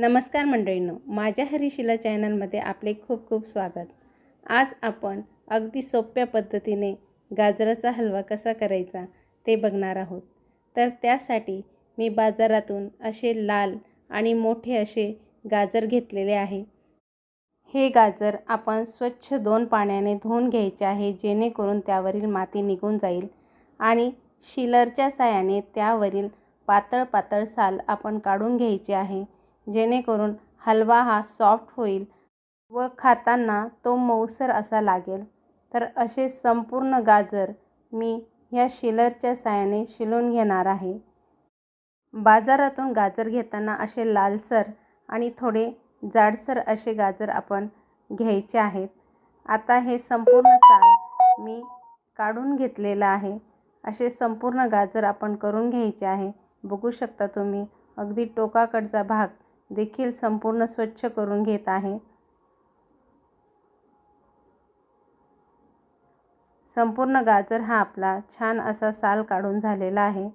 नमस्कार मंडळींनो, माझ्या हरीशिला चॅनलमध्ये आपले खूप खूप स्वागत। आज आपण अगदी सोप्या पद्धतीने गाजराचा हलवा कसा करायचा ते बघणार आहोत। तर त्यासाठी मी बाजारातून असे लाल आणि मोठे असे गाजर घेतलेले आहे। हे गाजर आपण स्वच्छ 2 पाण्याने धुवून घ्यायचे आहे, जेणेकरून त्यावरील माती निघून जाईल आणि शिलरच्या साहाय्याने त्यावरील पातळ पातळ साल आपण काढून घ्यायचे आहे, जेणेकरून हलवा हा सॉफ्ट होईल व खाताना तो मऊसर असा लागेल। तर असे संपूर्ण गाजर मी या शिलरच्या साहाय्याने शिलून घेणार आहे। बाजारातून गाजर घेताना असे लालसर आणि थोडे जाडसर असे गाजर आपण घ्यायचे आहेत। आता हे संपूर्ण साल मी काढून घेतलेला आहे। असे संपूर्ण गाजर आपण करून घ्यायचे आहे। बघू शकता तुम्ही, अगदी टोकाकडचा भाग देखील संपूर्ण स्वच्छ करून घेत आहे। संपूर्ण गाजर हा आपला छान असा साल काढून झालेला आहे।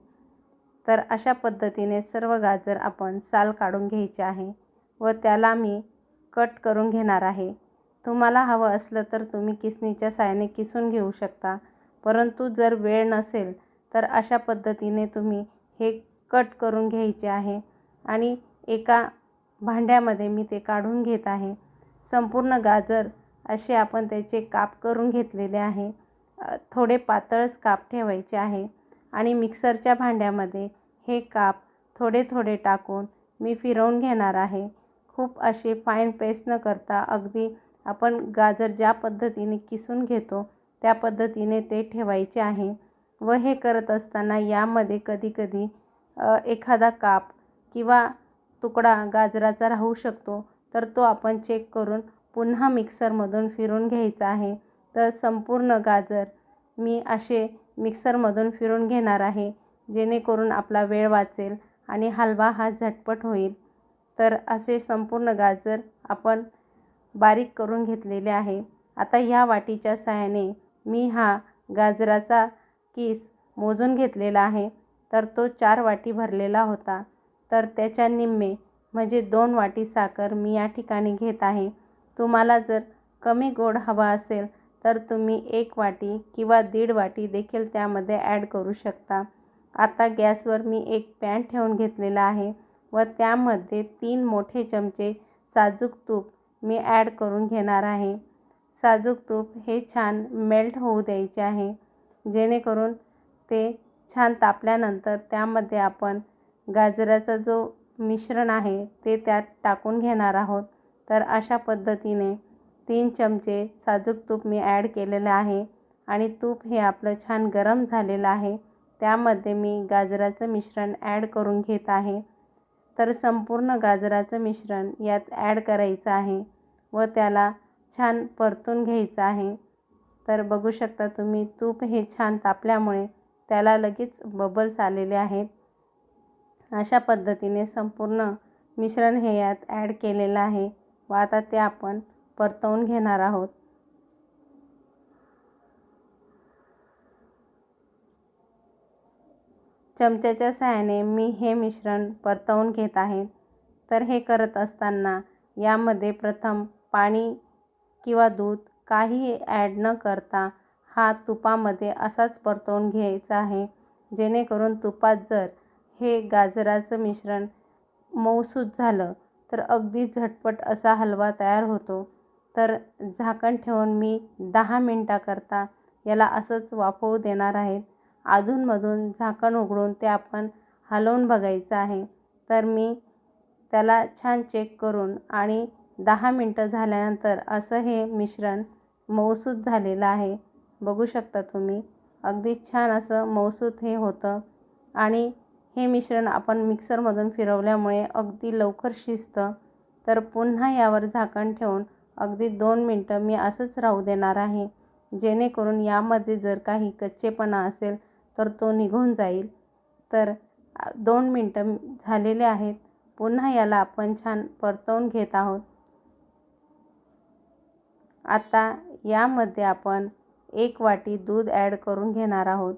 तर अशा पद्धतीने सर्व गाजर आपण साल काढून घ्यायचे आहे व त्याला मी कट करून घेणार आहे। तुम्हाला हवं असलं तर तुम्ही किसणीच्या साहाय्याने किसून घेऊ शकता, परंतु जर वेळ नसेल तर अशा पद्धतीने तुम्ही हे कट करून घ्यायचे आहे आणि एका भांड्यामध्ये मी ते काढून घेत आहे। संपूर्ण गाजर असे आपण त्याचे काप करून घेतलेले आहे। थोडे पातळच काप ठेवायचे आहे आणि मिक्सरच्या भांड्यामध्ये हे काप थोडे थोडे टाकून मी फिरवून घेणार आहे। खूप अशी फाईन पेस्ट न करता अगदी आपण गाजर ज्या पद्धतीने किसून घेतो त्या पद्धतीने ते ठेवायचे आहे व हे करत असताना यामध्ये कधी-कधी एखादा काप किंवा तुकडा गाजराचा राहू शकतो, तर तो आपण चेक करून पुन्हा मिक्सरमधून फिरवून घ्यायचा आहे। तर संपूर्ण गाजर मी असे मिक्सरमधून फिरवून घेणार आहे, जेणेकरून आपला वेळ वाचेल आणि हलवा हा झटपट होईल। तर असे संपूर्ण गाजर आपण बारीक करून घेतलेले आहे। आता ह्या वाटीच्या साहाय्याने मी हा गाजराचा किस मोजून घेतलेला आहे। तर तो 4 वाटी भरलेला होता, तर त्याच्या निम्मे म्हणजे 2 वाटी साखर मी या ठिकाणी घेत आहे। तुम्हाला जर कमी गोड हवा असेल तर तुम्ही 1 वाटी किंवा 1.5 वाटी देखील त्यामध्ये ॲड करू शकता। आता गॅसवर मी एक पॅन ठेवून घेतलेला आहे व त्यामध्ये 3 मोठे चमचे साजूक तूप मी ॲड करून घेणार आहे। साजूक तूप हे छान मेल्ट होऊ द्यायचे आहे, जेणेकरून ते छान तापल्यानंतर त्यामध्ये आपण गाजराचा जो मिश्रण आहे ते त्यात टाकून घेणार आहोत। तर अशा पद्धतीने 3 चमचे साजूक तूप मी ॲड केलेलं आहे आणि तूप हे आपलं छान गरम झालेलं आहे। त्यामध्ये मी गाजराचं मिश्रण ॲड करून घेत आहे। तर संपूर्ण गाजराचं मिश्रण यात ॲड करायचं आहे व त्याला छान परतून घ्यायचं आहे। तर बघू शकता तुम्ही, तूप हे छान तापल्यामुळे त्याला लगेच बबल्स आलेले आहेत। अशा पद्धतीने संपूर्ण मिश्रण हे यात ॲड केलेलं आहे व आता ते आपण परतवून घेणार आहोत। चमच्याच्या साहाय्याने मी हे मिश्रण परतवून घेत आहे। तर हे करत असताना यामध्ये प्रथम पाणी किंवा दूध काहीही ॲड न करता हा तुपामध्ये असाच परतवून घ्यायचा आहे, जेणेकरून तुपात जर हे गाजराचं मिश्रण मऊसूत झालं तर अगदी झटपट असा हलवा तयार होतो। तर झाकण ठेवून मी 10 मिनिटाकरता याला असंच वाफवू देणार आहे। अधूनमधून झाकण उघडून ते आपण हलवून बघायचं आहे। तर मी त्याला छान चेक करून आणि 10 मिनटं झाल्यानंतर असं हे मिश्रण मऊसूत झालेलं आहे। बघू शकता तुम्ही, अगदी छान असं मऊसूत हे होतं आणि हे मिश्रण आपण मिक्सरमधून फिरवल्यामुळे अगदी लवकर शिजतं। तर पुन्हा यावर झाकण ठेवून अगदी 2 मिनटं मी असंच राहू देणार आहे, जेणेकरून यामध्ये जर काही कच्चेपणा असेल तर तो निघून जाईल। तर 2 मिनटं झालेले आहेत। पुन्हा याला आपण छान परतवून घेत आहोत। आता यामध्ये आपण 1 वाटी दूध ॲड करून घेणार आहोत।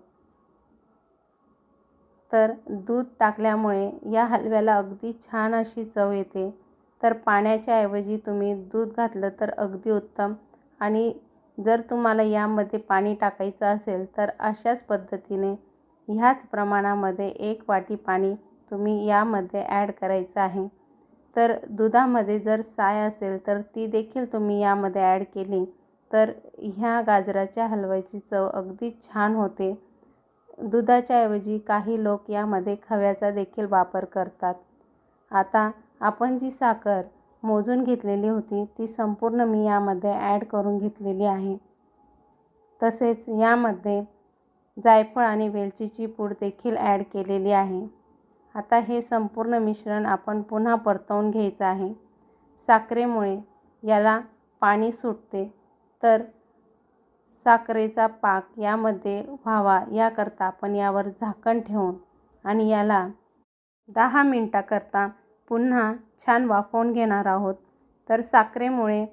तर दूध टाकल्यामुळे या हलव्याला अगदी छान अशी चव येते तर पाण्याच्या ऐवजी तुम्ही दूध घातलं तर अगदी उत्तम. आणि जर तुम्हाला यामध्ये पाणी टाकायचं असेल तर अशाच पद्धतीने ह्याच प्रमाणामध्ये 1 वाटी पाणी तुम्ही यामध्ये ॲड करायचं आहे. तर दुधामध्ये जर साय असेल तर ती देखील तुम्ही यामध्ये ॲड केली तर ह्या गाजराच्या हलव्याची चव अगदी छान होते. दुधाच्या ऐवजी काही लोक यामध्ये खव्याचा देखील वापर करतात. आता आपण जी साखर मोजून घेतलेली होती ती संपूर्ण मी यामध्ये ॲड करून घेतलेली आहे. तसेच यामध्ये जायफळ आणि वेलचीची पूड देखील ॲड केलेली आहे. आता हे संपूर्ण मिश्रण आपण पुन्हा परतवून घ्यायचं आहे. साखरेमुळे याला पाणी सुटते, तर साखरेचा पाक यामध्ये व्हावा याकरता आपण यावर झाकण ठेवून आणि याला 10 मिनिटाकरता पुन्हा छान वाफवून घेणार आहोत. तर साखरेमुळे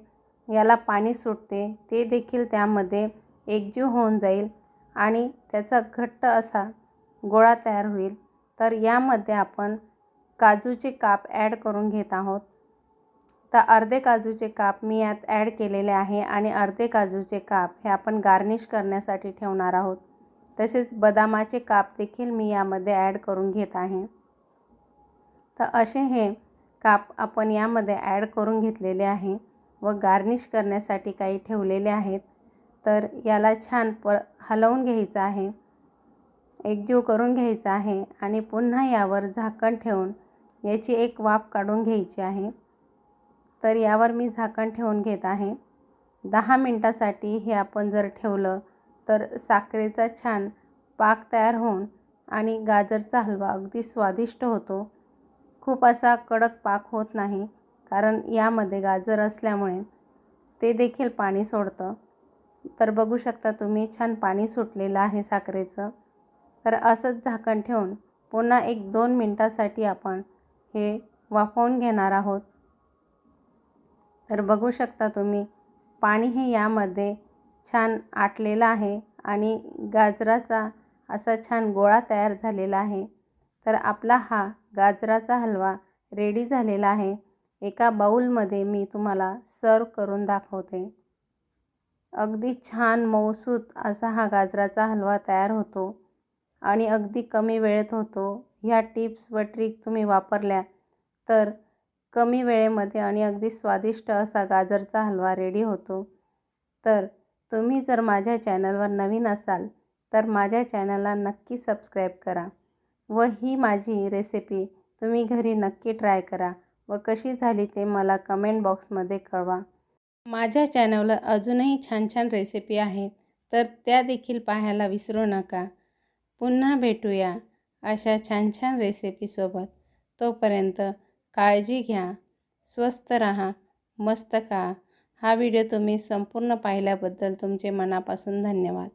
याला पाणी सुटते, ते देखील त्यामध्ये एकजीव होऊन जाईल आणि त्याचा घट्ट असा गोळा तयार होईल. तर यामध्ये आपण काजूचे काप ॲड करून घेत आहोत. तर अर्धे काजूचे काप मी यात ॲड केलेले आहे आणि अर्धे काजूचे काप हे आपण गार्निश करण्यासाठी ठेवणार आहोत. तसेच बदामाचे काप देखील मी यामध्ये ॲड करून घेत आहे. तर असे हे काप आपण यामध्ये ॲड करून घेतलेले आहे व गार्निश करण्यासाठी काही ठेवलेले आहेत. तर याला छान हलवून घ्यायचं आहे, एकजीव करून घ्यायचा आहे आणि पुन्हा यावर झाकण ठेवून याची एक वाफ काढून घ्यायची आहे. तर यावर मी झाकण ठेवून घेत आहे. 10 मिनिटासाठी हे आपण जर ठेवलं तर साखरेचा छान पाक तयार होऊन आणि गाजरचा हलवा अगदी स्वादिष्ट होतो. खूप असा कडक पाक होत नाही, कारण यामध्ये गाजर असल्यामुळे ते देखील पाणी सोडतं. तर बघू शकता तुम्ही छान पाणी सुटलेलं आहे साखरेचं. तर असंच झाकण ठेवून पुन्हा 1-2 मिनिटासाठी आपण हे वाफवून घेणार आहोत. तर बघू शकता तुम्ही पाणी हे यामध्ये छान आटलेलं आहे आणि गाजराचा असा छान गोळा तयार झालेला आहे. तर आपला हा गाजराचा हलवा रेडी झालेला आहे. एका बाउलमध्ये मी तुम्हाला सर्व करून दाखवते. अगदी छान मऊसूत असा हा गाजराचा हलवा तयार होतो आणि अगदी कमी वेळेत होतो. ह्या टिप्स व ट्रिक तुम्ही वापरल्या तर कमी वेळेमध्ये आणि अगदी स्वादिष्ट असा गाजरचा हलवा रेडी होतो. तर तुम्ही जर माझ्या चॅनलवर नवीन असाल तर माझ्या चॅनलला नक्की सबस्क्राईब करा व ही माझी रेसिपी तुम्ही घरी नक्की ट्राय करा व कशी झाली ते मला कमेंट बॉक्समध्ये कळवा. माझ्या चॅनलवर अजूनही छान छान रेसिपी आहेत, तर त्या देखील पाहायला विसरू नका. पुन्हा भेटूया अशा छान छान रेसिपीसोबत. तोपर्यंत काळजी घ्या, स्वस्थ राहा, मस्त खा. हा व्हिडिओ तुम्ही संपूर्ण पाहिल्याबद्दल तुमचे मनापासून धन्यवाद.